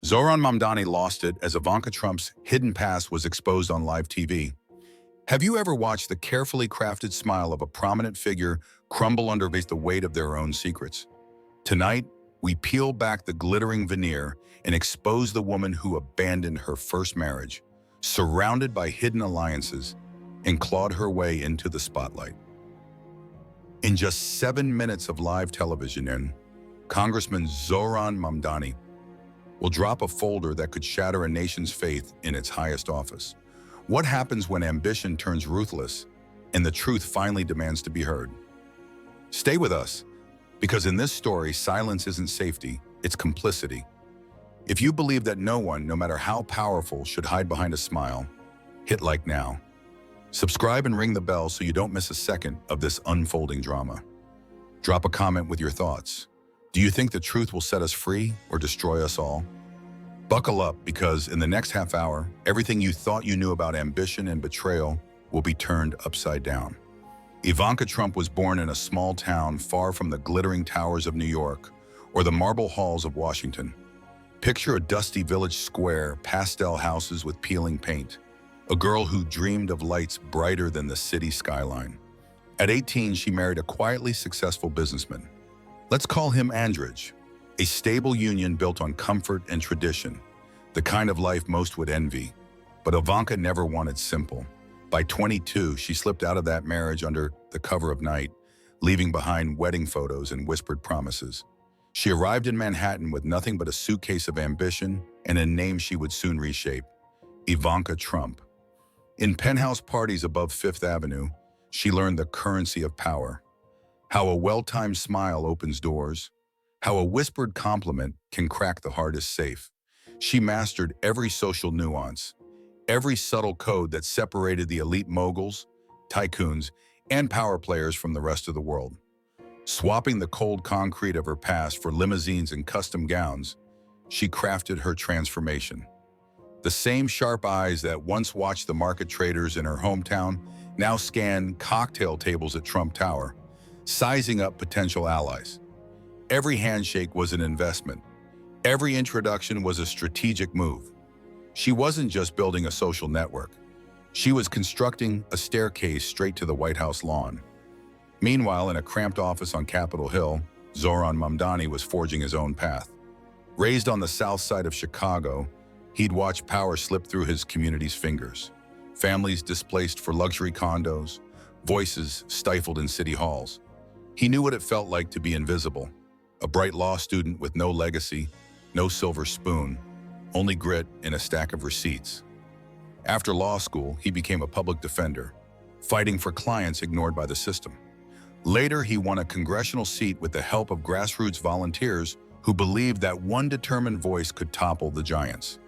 Zohran Mamdani lost it as Ivanka Trump's hidden past was exposed on live TV. Have you ever watched the carefully crafted smile of a prominent figure crumble under the weight of their own secrets? Tonight, we peel back the glittering veneer and expose the woman who abandoned her first marriage, surrounded by hidden alliances, and clawed her way into the spotlight. In just 7 minutes of live television, Congressman Zohran Mamdani will drop a folder that could shatter a nation's faith in its highest office. What happens when ambition turns ruthless and the truth finally demands to be heard? Stay with us, because in this story, silence isn't safety, it's complicity. If you believe that no one, no matter how powerful, should hide behind a smile, hit like now. Subscribe and ring the bell so you don't miss a second of this unfolding drama. Drop a comment with your thoughts. Do you think the truth will set us free or destroy us all? Buckle up, because in the next half hour, everything you thought you knew about ambition and betrayal will be turned upside down. Ivanka Trump was born in a small town far from the glittering towers of New York or the marble halls of Washington. Picture a dusty village square, pastel houses with peeling paint, a girl who dreamed of lights brighter than the city skyline. At 18, she married a quietly successful businessman. Let's call him Andrej, a stable union built on comfort and tradition, the kind of life most would envy. But Ivanka never wanted simple. By 22, she slipped out of that marriage under the cover of night, leaving behind wedding photos and whispered promises. She arrived in Manhattan with nothing but a suitcase of ambition and a name she would soon reshape: Ivanka Trump. In penthouse parties above Fifth Avenue, she learned the currency of power, how a well-timed smile opens doors, how a whispered compliment can crack the hardest safe. She mastered every social nuance, every subtle code that separated the elite moguls, tycoons, and power players from the rest of the world. Swapping the cold concrete of her past for limousines and custom gowns, she crafted her transformation. The same sharp eyes that once watched the market traders in her hometown now scan cocktail tables at Trump Tower, sizing up potential allies. Every handshake was an investment. Every introduction was a strategic move. She wasn't just building a social network. She was constructing a staircase straight to the White House lawn. Meanwhile, in a cramped office on Capitol Hill, Zohran Mamdani was forging his own path. Raised on the south side of Chicago, he'd watched power slip through his community's fingers. Families displaced for luxury condos, voices stifled in city halls. He knew what it felt like to be invisible, a bright law student with no legacy, no silver spoon, only grit and a stack of receipts. After law school, he became a public defender, fighting for clients ignored by the system. Later, he won a congressional seat with the help of grassroots volunteers who believed that one determined voice could topple the giants.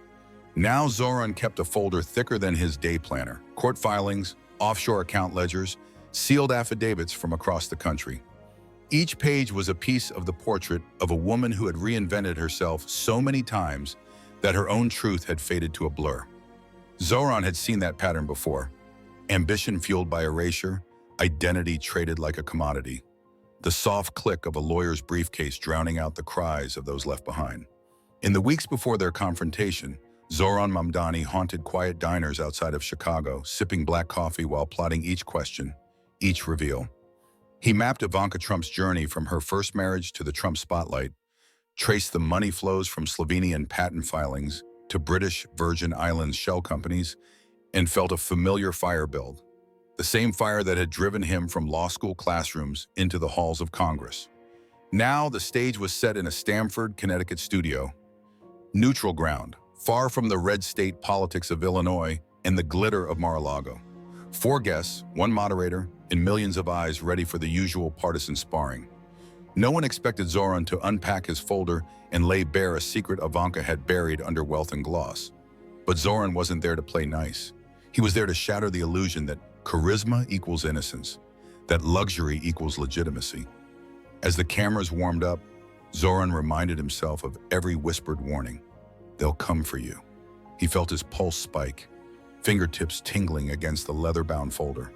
Now Zohran kept a folder thicker than his day planner: court filings, offshore account ledgers, sealed affidavits from across the country. Each page was a piece of the portrait of a woman who had reinvented herself so many times that her own truth had faded to a blur. Zohran had seen that pattern before: ambition fueled by erasure, identity traded like a commodity, the soft click of a lawyer's briefcase drowning out the cries of those left behind. In the weeks before their confrontation, Zohran Mamdani haunted quiet diners outside of Chicago, sipping black coffee while plotting each question, each reveal. He mapped Ivanka Trump's journey from her first marriage to the Trump spotlight, traced the money flows from Slovenian patent filings to British Virgin Islands shell companies, and felt a familiar fire build, the same fire that had driven him from law school classrooms into the halls of Congress. Now the stage was set in a Stamford, Connecticut studio, neutral ground, far from the red state politics of Illinois and the glitter of Mar-a-Lago. 4 guests, 1 moderator, and millions of eyes ready for the usual partisan sparring. No one expected Zohran to unpack his folder and lay bare a secret Ivanka had buried under wealth and gloss. But Zohran wasn't there to play nice. He was there to shatter the illusion that charisma equals innocence, that luxury equals legitimacy. As the cameras warmed up, Zohran reminded himself of every whispered warning. They'll come for you. He felt his pulse spike, fingertips tingling against the leather-bound folder.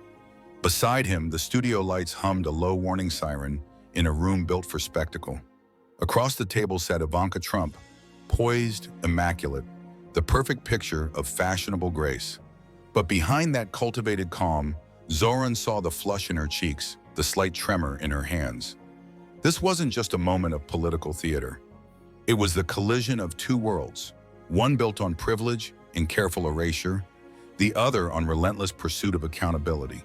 Beside him, the studio lights hummed a low warning siren in a room built for spectacle. Across the table sat Ivanka Trump, poised, immaculate, the perfect picture of fashionable grace. But behind that cultivated calm, Zohran saw the flush in her cheeks, the slight tremor in her hands. This wasn't just a moment of political theater. It was the collision of two worlds, one built on privilege and careful erasure, the other on relentless pursuit of accountability.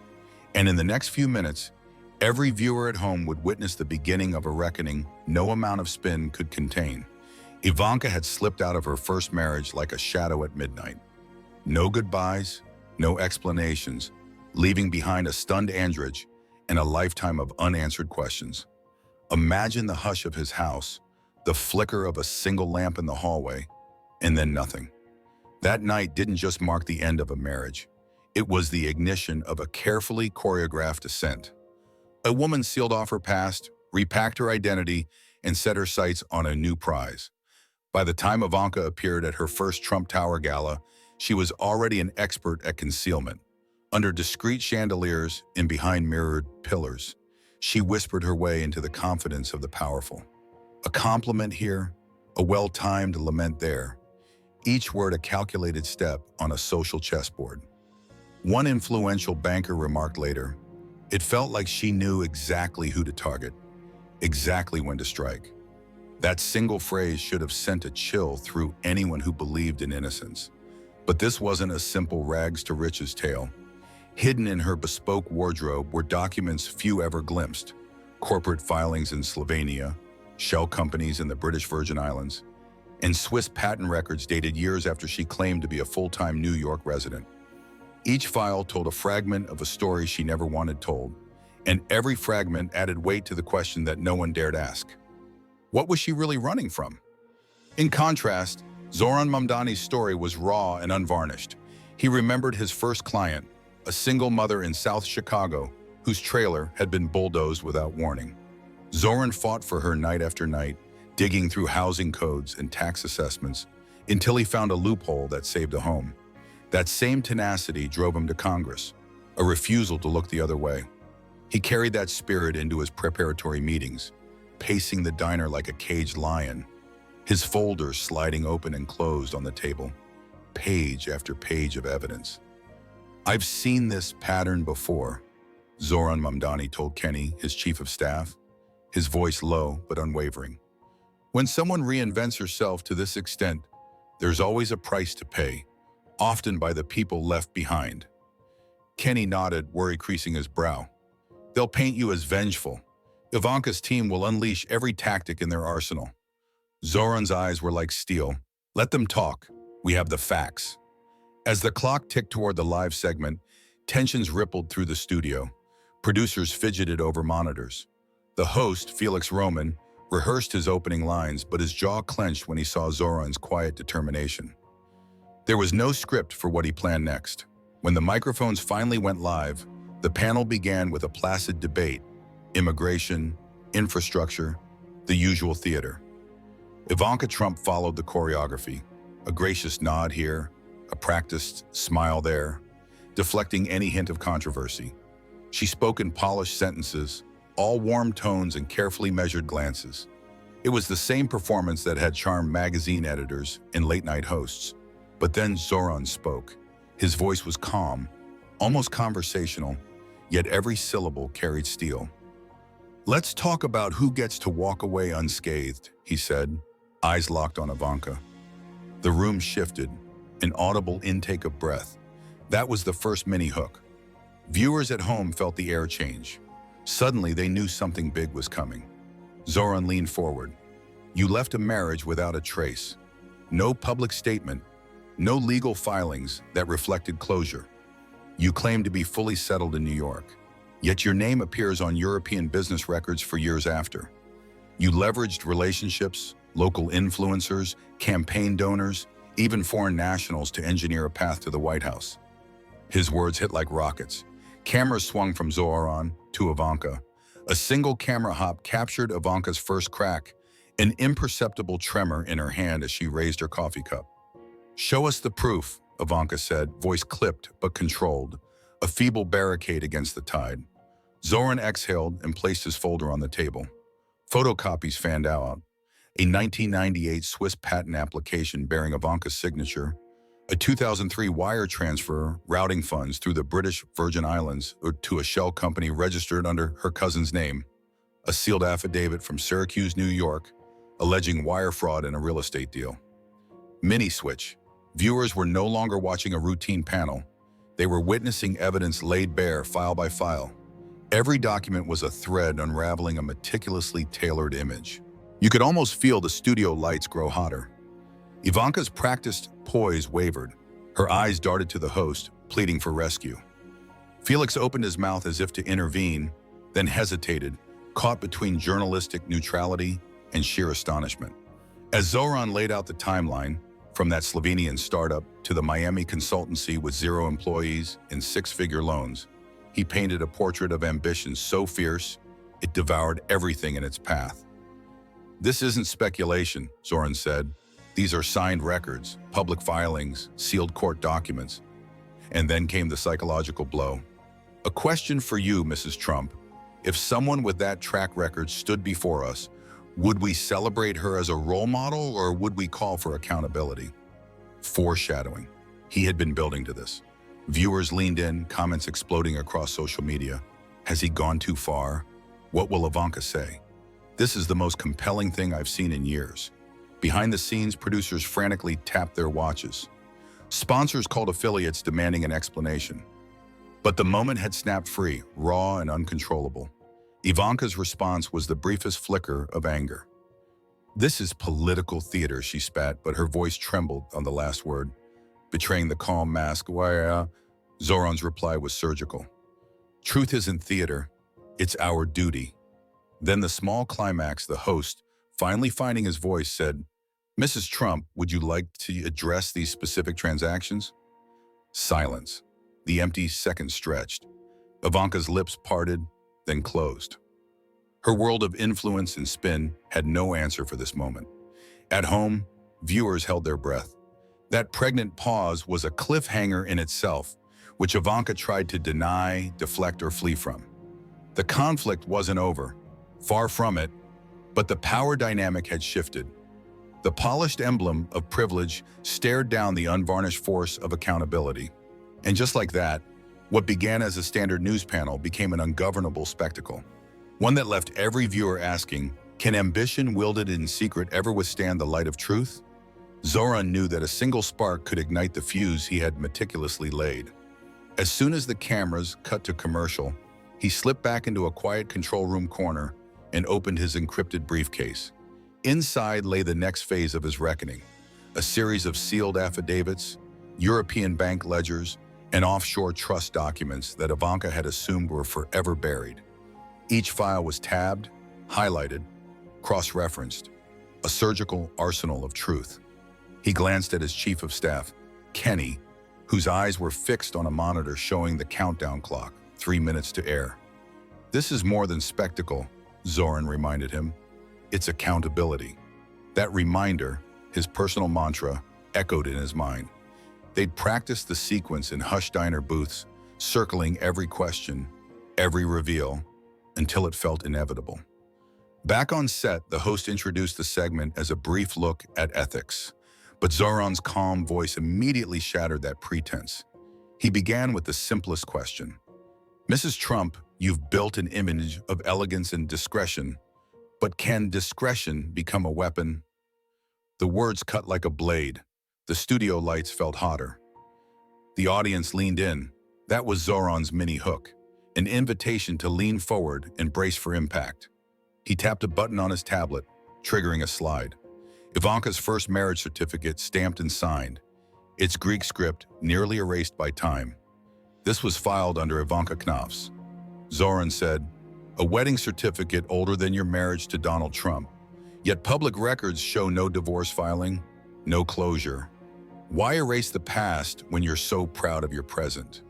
And in the next few minutes, every viewer at home would witness the beginning of a reckoning no amount of spin could contain. Ivanka had slipped out of her first marriage like a shadow at midnight. No goodbyes, no explanations, leaving behind a stunned Andrich and a lifetime of unanswered questions. Imagine the hush of his house, the flicker of a single lamp in the hallway, and then nothing. That night didn't just mark the end of a marriage. It was the ignition of a carefully choreographed ascent. A woman sealed off her past, repacked her identity, and set her sights on a new prize. By the time Ivanka appeared at her first Trump Tower gala, she was already an expert at concealment. Under discreet chandeliers and behind mirrored pillars, she whispered her way into the confidence of the powerful. A compliment here, a well-timed lament there, each word a calculated step on a social chessboard. One influential banker remarked later, "It felt like she knew exactly who to target, exactly when to strike." That single phrase should have sent a chill through anyone who believed in innocence. But this wasn't a simple rags to riches tale. Hidden in her bespoke wardrobe were documents few ever glimpsed, corporate filings in Slovenia, shell companies in the British Virgin Islands, and Swiss patent records dated years after she claimed to be a full-time New York resident. Each file told a fragment of a story she never wanted told, and every fragment added weight to the question that no one dared ask. What was she really running from? In contrast, Zohran Mamdani's story was raw and unvarnished. He remembered his first client, a single mother in South Chicago, whose trailer had been bulldozed without warning. Zohran fought for her night after night, digging through housing codes and tax assessments, until he found a loophole that saved a home. That same tenacity drove him to Congress, a refusal to look the other way. He carried that spirit into his preparatory meetings, pacing the diner like a caged lion, his folders sliding open and closed on the table, page after page of evidence. "I've seen this pattern before," Zohran Mamdani told Kenny, his chief of staff, his voice low but unwavering. "When someone reinvents herself to this extent, there's always a price to pay, often by the people left behind." Kenny nodded, worry creasing his brow. "They'll paint you as vengeful. Ivanka's team will unleash every tactic in their arsenal." Zohran's eyes were like steel. "Let them talk. We have the facts." As the clock ticked toward the live segment, tensions rippled through the studio. Producers fidgeted over monitors. The host, Felix Roman, rehearsed his opening lines, but his jaw clenched when he saw Zohran's quiet determination. There was no script for what he planned next. When the microphones finally went live, the panel began with a placid debate: immigration, infrastructure, the usual theater. Ivanka Trump followed the choreography, a gracious nod here, a practiced smile there, deflecting any hint of controversy. She spoke in polished sentences, all warm tones and carefully measured glances. It was the same performance that had charmed magazine editors and late-night hosts. But then Zohran spoke. His voice was calm, almost conversational, yet every syllable carried steel. "Let's talk about who gets to walk away unscathed," he said, eyes locked on Ivanka. The room shifted, an audible intake of breath. That was the first mini-hook. Viewers at home felt the air change. Suddenly, they knew something big was coming. Zohran leaned forward. "You left a marriage without a trace. No public statement, no legal filings that reflected closure. You claim to be fully settled in New York, yet your name appears on European business records for years after. You leveraged relationships, local influencers, campaign donors, even foreign nationals to engineer a path to the White House." His words hit like rockets. Cameras swung from Zohran to Ivanka. A single camera hop captured Ivanka's first crack, an imperceptible tremor in her hand as she raised her coffee cup. "Show us the proof," Ivanka said, voice clipped but controlled, a feeble barricade against the tide. Zohran exhaled and placed his folder on the table. Photocopies fanned out. a 1998 Swiss patent application bearing Ivanka's signature, a 2003 wire transfer routing funds through the British Virgin Islands to a shell company registered under her cousin's name, a sealed affidavit from Syracuse, New York, alleging wire fraud in a real estate deal. Mini switch. Viewers were no longer watching a routine panel. They were witnessing evidence laid bare file by file. Every document was a thread unraveling a meticulously tailored image. You could almost feel the studio lights grow hotter. Ivanka's practiced poise wavered. Her eyes darted to the host, pleading for rescue. Felix opened his mouth as if to intervene, then hesitated, caught between journalistic neutrality and sheer astonishment. As Zohran laid out the timeline, from that Slovenian startup to the Miami consultancy with 0 employees and 6-figure loans, he painted a portrait of ambition so fierce, it devoured everything in its path. "This isn't speculation," Zohran said. "These are signed records, public filings, sealed court documents." And then came the psychological blow. "A question for you, Mrs. Trump. If someone with that track record stood before us, would we celebrate her as a role model or would we call for accountability?" Foreshadowing. He had been building to this. Viewers leaned in, comments exploding across social media. Has he gone too far? What will Ivanka say? This is the most compelling thing I've seen in years. Behind the scenes, producers frantically tapped their watches. Sponsors called affiliates demanding an explanation. But the moment had snapped free, raw and uncontrollable. Ivanka's response was the briefest flicker of anger. "This is political theater," she spat, but her voice trembled on the last word, betraying the calm mask. Zohran's reply was surgical. "Truth isn't theater, it's our duty." Then the small climax, the host, finally finding his voice, said, "Mrs. Trump, would you like to address these specific transactions?" Silence. The empty second stretched. Ivanka's lips parted, then closed. Her world of influence and spin had no answer for this moment. At home, viewers held their breath. That pregnant pause was a cliffhanger in itself, which Ivanka tried to deny, deflect, or flee from. The conflict wasn't over. Far from it, but the power dynamic had shifted. The polished emblem of privilege stared down the unvarnished force of accountability. And just like that, what began as a standard news panel became an ungovernable spectacle. One that left every viewer asking, can ambition wielded in secret ever withstand the light of truth? Zohran knew that a single spark could ignite the fuse he had meticulously laid. As soon as the cameras cut to commercial, he slipped back into a quiet control room corner and opened his encrypted briefcase. Inside lay the next phase of his reckoning, a series of sealed affidavits, European bank ledgers, and offshore trust documents that Ivanka had assumed were forever buried. Each file was tabbed, highlighted, cross-referenced, a surgical arsenal of truth. He glanced at his chief of staff, Kenny, whose eyes were fixed on a monitor showing the countdown clock, 3 minutes to air. "This is more than spectacle," Zohran reminded him. "It's accountability." That reminder, his personal mantra, echoed in his mind. They'd practiced the sequence in hush diner booths, circling every question, every reveal, until it felt inevitable. Back on set, the host introduced the segment as a brief look at ethics, but Zohran's calm voice immediately shattered that pretense. He began with the simplest question. "Mrs. Trump, you've built an image of elegance and discretion, but can discretion become a weapon?" The words cut like a blade. The studio lights felt hotter. The audience leaned in. That was Zohran's mini hook, an invitation to lean forward and brace for impact. He tapped a button on his tablet, triggering a slide. Ivanka's first marriage certificate stamped and signed, its Greek script nearly erased by time. This was filed under Ivanka Knopf's. Zohran said, "A wedding certificate older than your marriage to Donald Trump. Yet public records show no divorce filing, no closure. Why erase the past when you're so proud of your present?"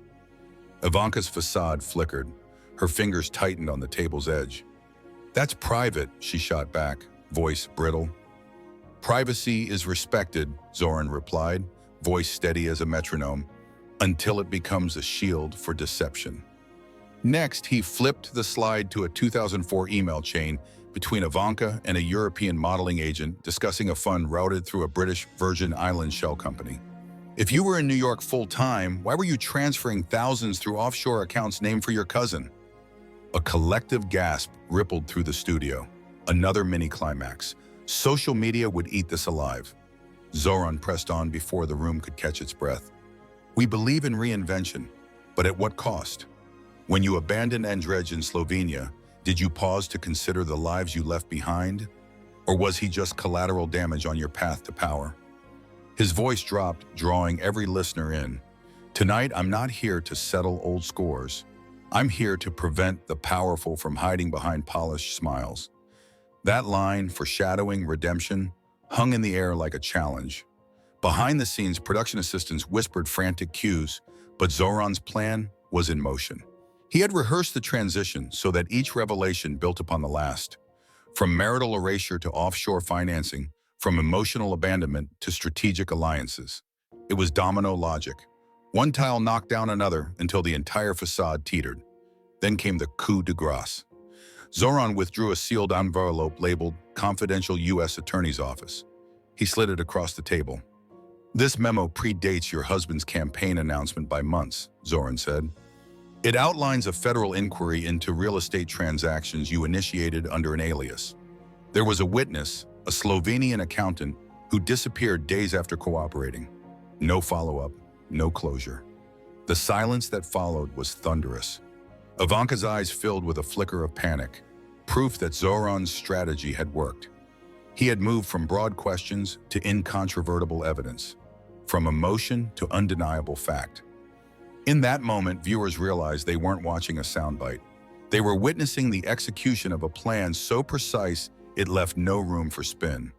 Ivanka's facade flickered. Her fingers tightened on the table's edge. "That's private," she shot back, voice brittle. "Privacy is respected," Zohran replied, voice steady as a metronome, "until it becomes a shield for deception." Next, he flipped the slide to a 2004 email chain between Ivanka and a European modeling agent discussing a fund routed through a British Virgin Islands shell company. If you were in New York full-time, why were you transferring thousands through offshore accounts named for your cousin? A collective gasp rippled through the studio. Another mini-climax. Social media would eat this alive. Zohran pressed on before the room could catch its breath. We believe in reinvention, but at what cost? When you abandoned Andrej in Slovenia, did you pause to consider the lives you left behind? Or was he just collateral damage on your path to power? His voice dropped, drawing every listener in. Tonight, I'm not here to settle old scores. I'm here to prevent the powerful from hiding behind polished smiles. That line, foreshadowing redemption, hung in the air like a challenge. Behind the scenes, production assistants whispered frantic cues, but Zohran's plan was in motion. He had rehearsed the transition so that each revelation built upon the last. From marital erasure to offshore financing, from emotional abandonment to strategic alliances. It was domino logic. One tile knocked down another until the entire facade teetered. Then came the coup de grace. Zohran withdrew a sealed envelope labeled Confidential U.S. Attorney's Office. He slid it across the table. This memo predates your husband's campaign announcement by months, Zohran said. It outlines a federal inquiry into real estate transactions you initiated under an alias. There was a witness, a Slovenian accountant, who disappeared days after cooperating. No follow-up, no closure. The silence that followed was thunderous. Ivanka's eyes filled with a flicker of panic, proof that Zohran's strategy had worked. He had moved from broad questions to incontrovertible evidence, from emotion to undeniable fact. In that moment, viewers realized they weren't watching a soundbite. They were witnessing the execution of a plan so precise it left no room for spin.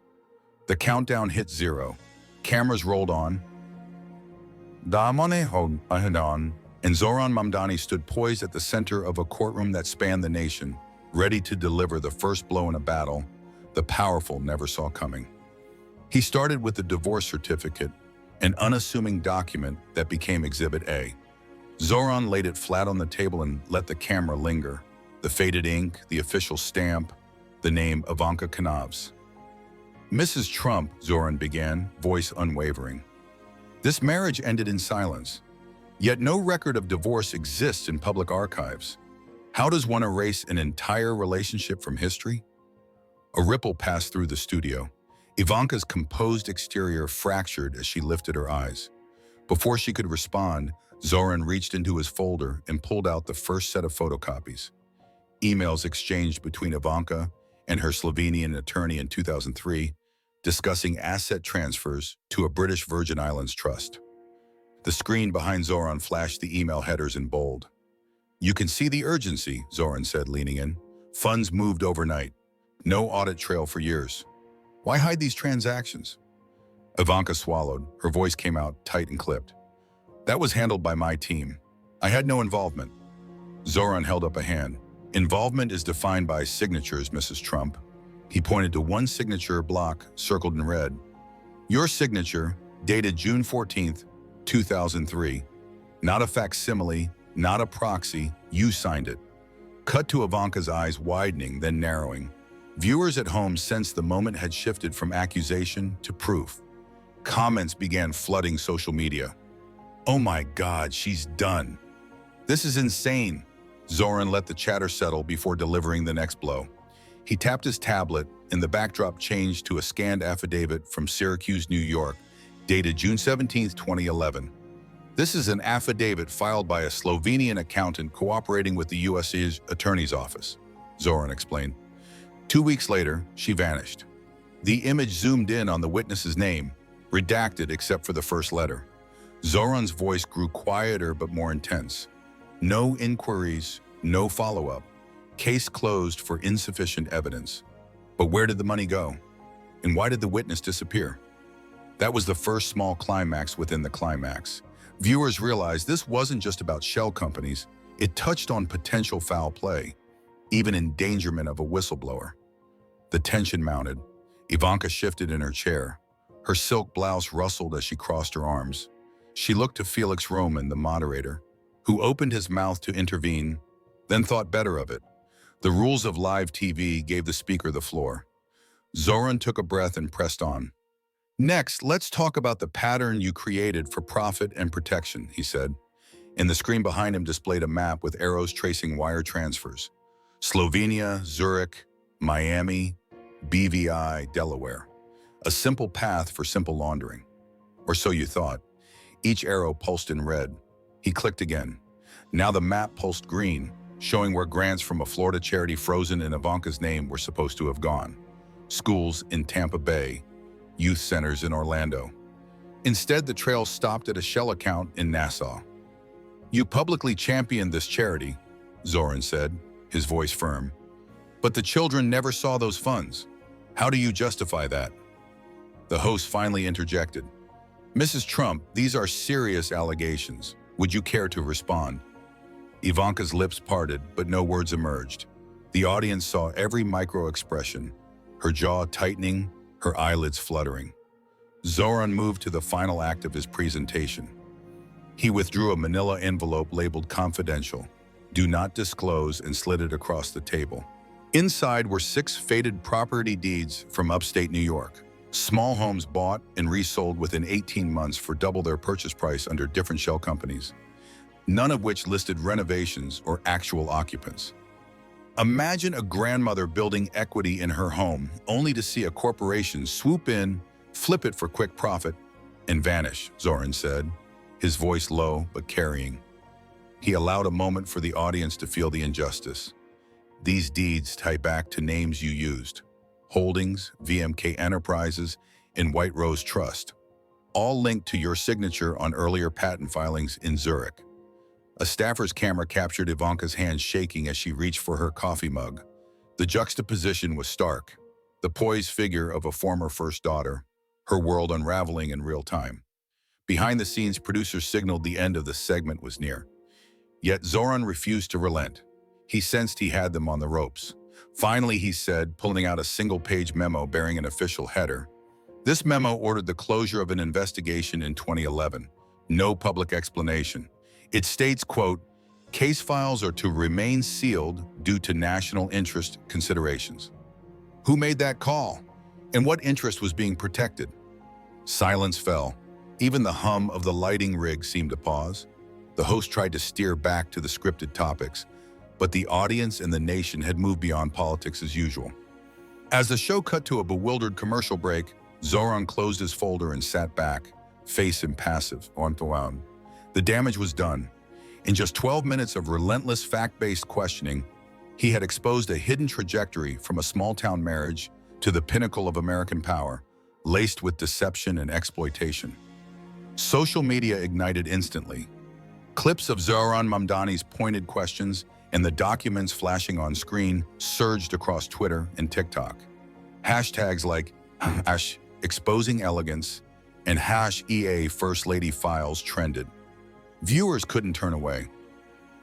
The countdown hit 0. Cameras rolled on. And Zohran Mamdani stood poised at the center of a courtroom that spanned the nation, ready to deliver the first blow in a battle the powerful never saw coming. He started with the divorce certificate, an unassuming document that became Exhibit A. Zohran laid it flat on the table and let the camera linger. The faded ink, the official stamp, the name Ivanka Trump. Mrs. Trump, Zohran began, voice unwavering. This marriage ended in silence. Yet no record of divorce exists in public archives. How does one erase an entire relationship from history? A ripple passed through the studio. Ivanka's composed exterior fractured as she lifted her eyes. Before she could respond, Zohran reached into his folder and pulled out the first set of photocopies. Emails exchanged between Ivanka and her Slovenian attorney in 2003, discussing asset transfers to a British Virgin Islands trust. The screen behind Zohran flashed the email headers in bold. You can see the urgency, Zohran said, leaning in. Funds moved overnight. No audit trail for years. Why hide these transactions? Ivanka swallowed. Her voice came out tight and clipped. That was handled by my team. I had no involvement. Zohran held up a hand. Involvement is defined by signatures, Mrs. Trump. He pointed to one signature block circled in red. Your signature, dated June 14th, 2003. Not a facsimile, not a proxy, you signed it. Cut to Ivanka's eyes widening, then narrowing. Viewers at home sensed the moment had shifted from accusation to proof. Comments began flooding social media. Oh my God, she's done. This is insane. Zohran let the chatter settle before delivering the next blow. He tapped his tablet, and the backdrop changed to a scanned affidavit from Syracuse, New York, dated June 17, 2011. This is an affidavit filed by a Slovenian accountant cooperating with the U.S. Attorney's Office, Zohran explained. 2 weeks later, she vanished. The image zoomed in on the witness's name, redacted except for the first letter. Zohran's voice grew quieter but more intense. No inquiries, no follow-up. Case closed for insufficient evidence. But where did the money go? And why did the witness disappear? That was the first small climax within the climax. Viewers realized this wasn't just about shell companies. It touched on potential foul play, even endangerment of a whistleblower. The tension mounted. Ivanka shifted in her chair. Her silk blouse rustled as she crossed her arms. She looked to Felix Roman, the moderator, who opened his mouth to intervene, then thought better of it. The rules of live TV gave the speaker the floor. Zohran took a breath and pressed on. Next, let's talk about the pattern you created for profit and protection, he said. And the screen behind him displayed a map with arrows tracing wire transfers. Slovenia, Zurich, Miami, BVI, Delaware. A simple path for simple laundering. Or so you thought. Each arrow pulsed in red. He clicked again. Now the map pulsed green, showing where grants from a Florida charity frozen in Ivanka's name were supposed to have gone. Schools in Tampa Bay, youth centers in Orlando. Instead, the trail stopped at a shell account in Nassau. You publicly championed this charity, Zohran said, his voice firm. But the children never saw those funds. How do you justify that? The host finally interjected. Mrs. Trump, these are serious allegations. Would you care to respond? Ivanka's lips parted, but no words emerged. The audience saw every micro-expression, her jaw tightening, her eyelids fluttering. Zohran moved to the final act of his presentation. He withdrew a manila envelope labeled confidential, do not disclose, and slid it across the table. Inside were 6 faded property deeds from upstate New York. Small homes bought and resold within 18 months for double their purchase price under different shell companies, none of which listed renovations or actual occupants. Imagine a grandmother building equity in her home only to see a corporation swoop in, flip it for quick profit, and vanish, Zohran said, his voice low but carrying. He allowed a moment for the audience to feel the injustice. These deeds tie back to names you used: Holdings, VMK Enterprises, and White Rose Trust, all linked to your signature on earlier patent filings in Zurich. A staffer's camera captured Ivanka's hand shaking as she reached for her coffee mug. The juxtaposition was stark, the poised figure of a former first daughter, her world unraveling in real time. Behind the scenes, producers signaled the end of the segment was near. Yet Zohran refused to relent. He sensed he had them on the ropes. Finally, he said, pulling out a single-page memo bearing an official header. This memo ordered the closure of an investigation in 2011. No public explanation. It states, quote, case files are to remain sealed due to national interest considerations. Who made that call? And what interest was being protected? Silence fell. Even the hum of the lighting rig seemed to pause. The host tried to steer back to the scripted topics, but the audience and the nation had moved beyond politics as usual. As the show cut to a bewildered commercial break, Zohran closed his folder and sat back, face impassive, enthousiasm. The damage was done. In just 12 minutes of relentless fact-based questioning, he had exposed a hidden trajectory from a small-town marriage to the pinnacle of American power, laced with deception and exploitation. Social media ignited instantly. Clips of Zohran Mamdani's pointed questions and the documents flashing on screen surged across Twitter and TikTok. Hashtags like #exposing elegance and #EA First Lady Files trended. Viewers couldn't turn away.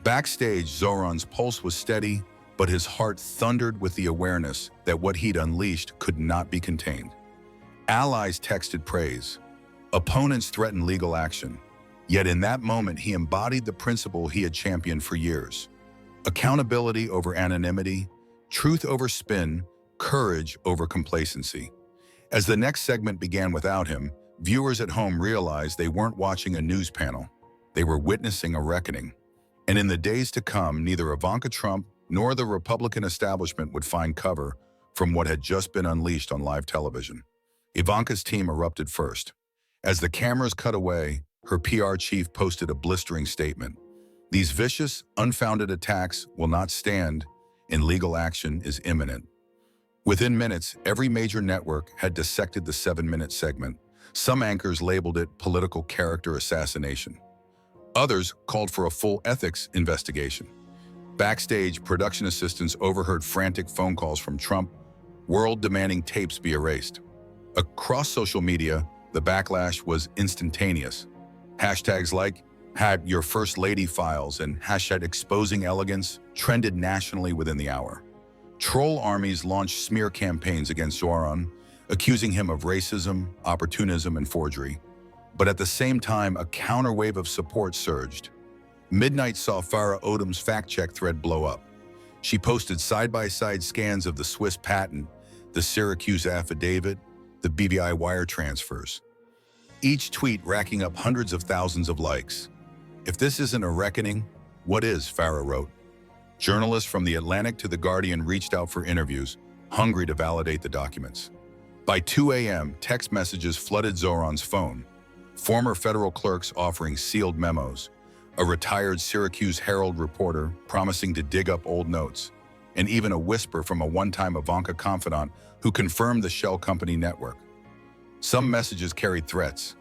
Backstage, Zohran's pulse was steady, but his heart thundered with the awareness that what he'd unleashed could not be contained. Allies texted praise. Opponents threatened legal action. Yet in that moment, he embodied the principle he had championed for years. Accountability over anonymity, truth over spin, courage over complacency. As the next segment began without him, viewers at home realized they weren't watching a news panel. They were witnessing a reckoning. And in the days to come, neither Ivanka Trump nor the Republican establishment would find cover from what had just been unleashed on live television. Ivanka's team erupted first. As the cameras cut away, her PR chief posted a blistering statement. These vicious, unfounded attacks will not stand, and legal action is imminent. Within minutes, every major network had dissected the 7-minute segment. Some anchors labeled it political character assassination. Others called for a full ethics investigation. Backstage, production assistants overheard frantic phone calls from Trump, World demanding tapes be erased. Across social media, the backlash was instantaneous. Hashtags like #your first lady files and #exposing elegance trended nationally within the hour. Troll armies launched smear campaigns against Zohran, accusing him of racism, opportunism, and forgery. But at the same time, a counterwave of support surged. Midnight saw Farah Odom's fact-check thread blow up. She posted side-by-side scans of the Swiss patent, the Syracuse affidavit, the BVI wire transfers. Each tweet racking up hundreds of thousands of likes. "If this isn't a reckoning, what is?" Farah wrote. Journalists from The Atlantic to The Guardian reached out for interviews, hungry to validate the documents. By 2 a.m., text messages flooded Zohran's phone. Former federal clerks offering sealed memos, a retired Syracuse Herald reporter promising to dig up old notes, and even a whisper from a one-time Ivanka confidant who confirmed the shell company network. Some messages carried threats,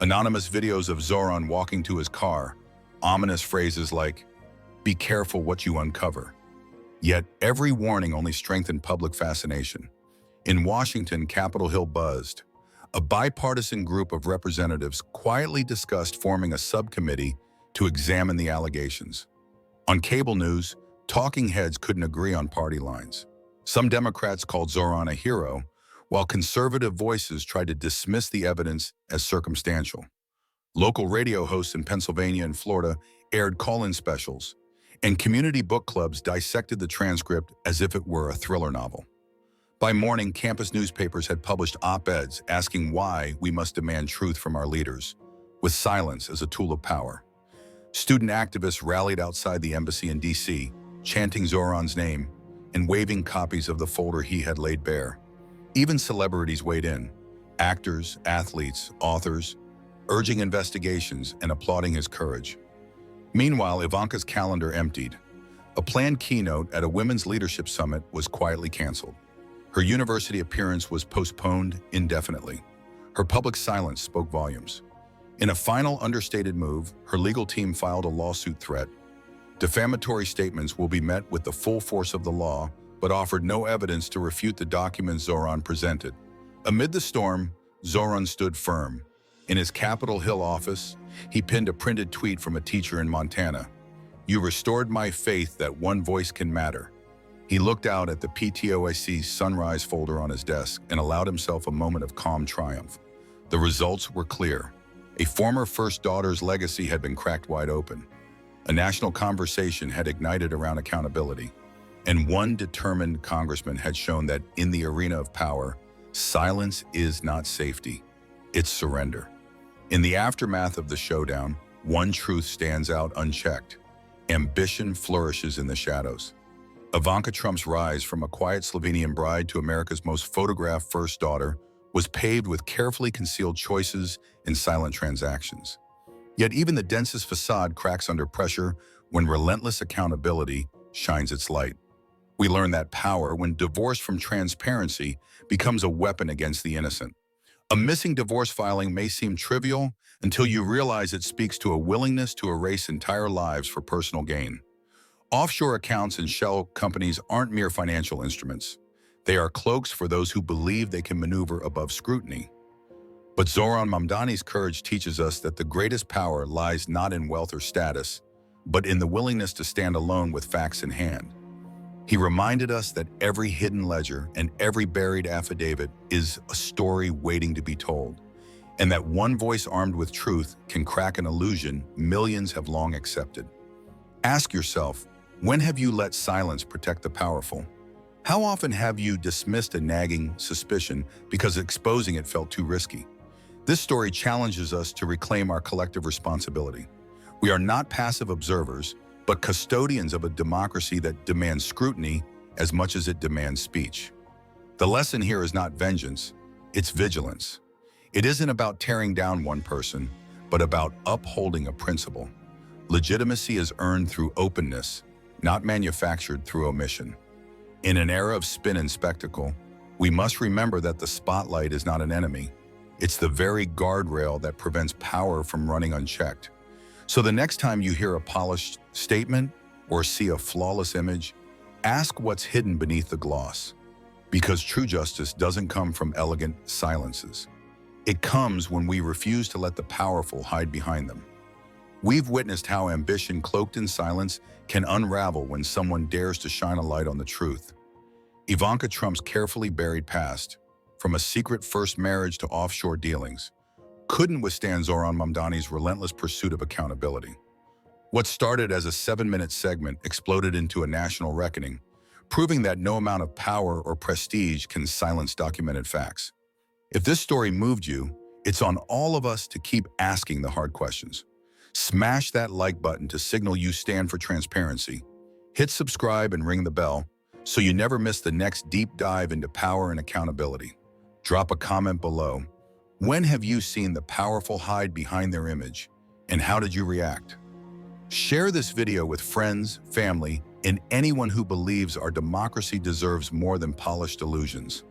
anonymous videos of Zohran walking to his car, ominous phrases like, "Be careful what you uncover." Yet every warning only strengthened public fascination. In Washington, Capitol Hill buzzed. A bipartisan group of representatives quietly discussed forming a subcommittee to examine the allegations. On cable news, talking heads couldn't agree on party lines. Some Democrats called Zohran a hero, while conservative voices tried to dismiss the evidence as circumstantial. Local radio hosts in Pennsylvania and Florida aired call-in specials, and community book clubs dissected the transcript as if it were a thriller novel. By morning, campus newspapers had published op-eds asking why we must demand truth from our leaders, with silence as a tool of power. Student activists rallied outside the embassy in D.C., chanting Zohran's name and waving copies of the folder he had laid bare. Even celebrities weighed in, actors, athletes, authors, urging investigations and applauding his courage. Meanwhile, Ivanka's calendar emptied. A planned keynote at a women's leadership summit was quietly canceled. Her university appearance was postponed indefinitely. Her public silence spoke volumes. In a final understated move, her legal team filed a lawsuit threat. Defamatory statements will be met with the full force of the law, but offered no evidence to refute the documents Zohran presented. Amid the storm, Zohran stood firm. In his Capitol Hill office, he pinned a printed tweet from a teacher in Montana. "You restored my faith that one voice can matter." He looked out at the PTOIC Sunrise folder on his desk and allowed himself a moment of calm triumph. The results were clear. A former first daughter's legacy had been cracked wide open. A national conversation had ignited around accountability. And one determined congressman had shown that in the arena of power, silence is not safety, it's surrender. In the aftermath of the showdown, one truth stands out unchecked. Ambition flourishes in the shadows. Ivanka Trump's rise from a quiet Slovenian bride to America's most photographed first daughter was paved with carefully concealed choices and silent transactions. Yet even the densest facade cracks under pressure when relentless accountability shines its light. We learn that power, when divorced from transparency, becomes a weapon against the innocent. A missing divorce filing may seem trivial until you realize it speaks to a willingness to erase entire lives for personal gain. Offshore accounts and shell companies aren't mere financial instruments. They are cloaks for those who believe they can maneuver above scrutiny. But Zohran Mamdani's courage teaches us that the greatest power lies not in wealth or status, but in the willingness to stand alone with facts in hand. He reminded us that every hidden ledger and every buried affidavit is a story waiting to be told, and that one voice armed with truth can crack an illusion millions have long accepted. Ask yourself, when have you let silence protect the powerful? How often have you dismissed a nagging suspicion because exposing it felt too risky? This story challenges us to reclaim our collective responsibility. We are not passive observers, but custodians of a democracy that demands scrutiny as much as it demands speech. The lesson here is not vengeance, it's vigilance. It isn't about tearing down one person, but about upholding a principle. Legitimacy is earned through openness, not manufactured through omission. In an era of spin and spectacle, we must remember that the spotlight is not an enemy. It's the very guardrail that prevents power from running unchecked. So the next time you hear a polished statement or see a flawless image, ask what's hidden beneath the gloss. Because true justice doesn't come from elegant silences. It comes when we refuse to let the powerful hide behind them. We've witnessed how ambition cloaked in silence can unravel when someone dares to shine a light on the truth. Ivanka Trump's carefully buried past, from a secret first marriage to offshore dealings, couldn't withstand Zohran Mamdani's relentless pursuit of accountability. What started as a 7-minute segment exploded into a national reckoning, proving that no amount of power or prestige can silence documented facts. If this story moved you, it's on all of us to keep asking the hard questions. Smash that like button to signal you stand for transparency. Hit subscribe and ring the bell so you never miss the next deep dive into power and accountability. Drop a comment below. When have you seen the powerful hide behind their image, and how did you react? Share this video with friends, family, and anyone who believes our democracy deserves more than polished illusions.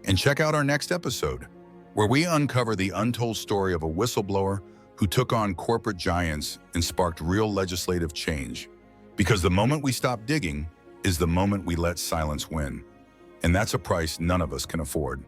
And check out our next episode, where we uncover the untold story of a whistleblower who took on corporate giants and sparked real legislative change. Because the moment we stop digging is the moment we let silence win. And that's a price none of us can afford.